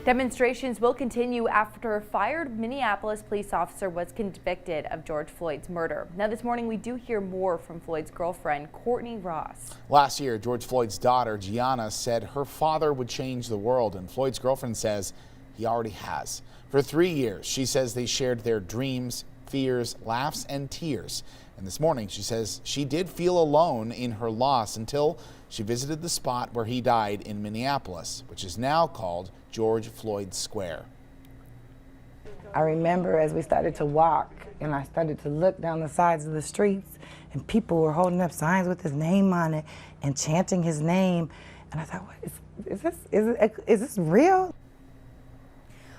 Demonstrations will continue after a fired Minneapolis police officer was convicted of George Floyd's murder. Now this morning we do hear more from Floyd's girlfriend, Courtney Ross. Last year, George Floyd's daughter, Gianna, said her father would change the world, and Floyd's girlfriend says he already has. For 3 years, she says they shared their dreams, fears, laughs, and tears. And this morning, she says she did feel alone in her loss until she visited the spot where he died in Minneapolis, which is now called George Floyd Square. I remember as we started to walk and I started to look down the sides of the streets and people were holding up signs with his name on it and chanting his name. And I thought, what is this real?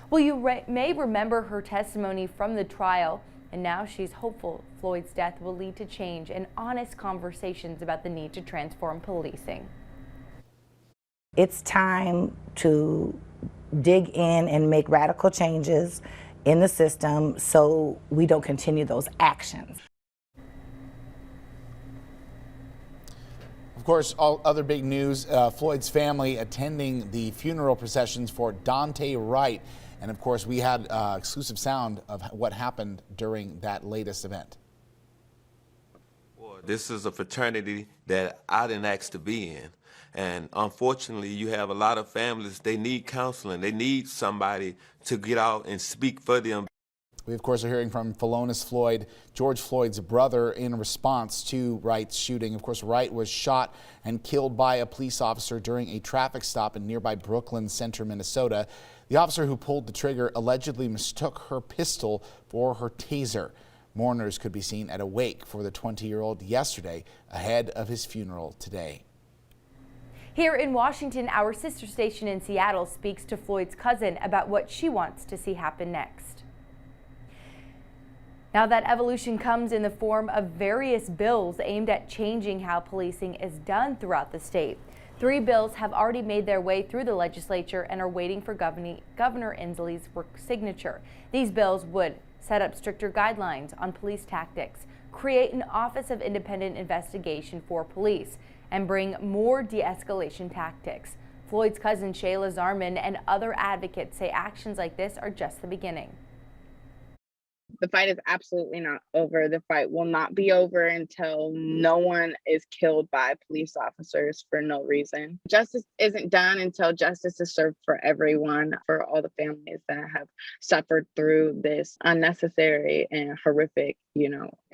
Well, you may remember her testimony from the trial, and now she's hopeful Floyd's death will lead to change and honest conversations about the need to transform policing. It's time to dig in and make radical changes in the system so we don't continue those actions. Of course, all other big news, Floyd's family attending the funeral processions for Daunte Wright. And of course, we had exclusive sound of what happened during that latest event. Well, this is a fraternity that I didn't ask to be in. And unfortunately, you have a lot of families, they need counseling. They need somebody to get out and speak for them. We, of course, are hearing from Philonise Floyd, George Floyd's brother, in response to Wright's shooting. Of course, Wright was shot and killed by a police officer during a traffic stop in nearby Brooklyn Center, Minnesota. The officer who pulled the trigger allegedly mistook her pistol for her taser. Mourners could be seen at a wake for the 20-year-old yesterday ahead of his funeral today. Here in Washington, our sister station in Seattle speaks to Floyd's cousin about what she wants to see happen next. Now that evolution comes in the form of various bills aimed at changing how policing is done throughout the state. 3 bills have already made their way through the legislature and are waiting for Governor Inslee's signature. These bills would set up stricter guidelines on police tactics, create an Office of Independent Investigation for police, and bring more de-escalation tactics. Floyd's cousin Shayla Zarman and other advocates say actions like this are just the beginning. The fight is absolutely not over. The fight will not be over until no one is killed by police officers for no reason. Justice isn't done until justice is served for everyone, for all the families that have suffered through this unnecessary and horrific,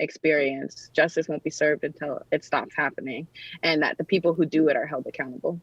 experience. Justice won't be served until it stops happening and that the people who do it are held accountable.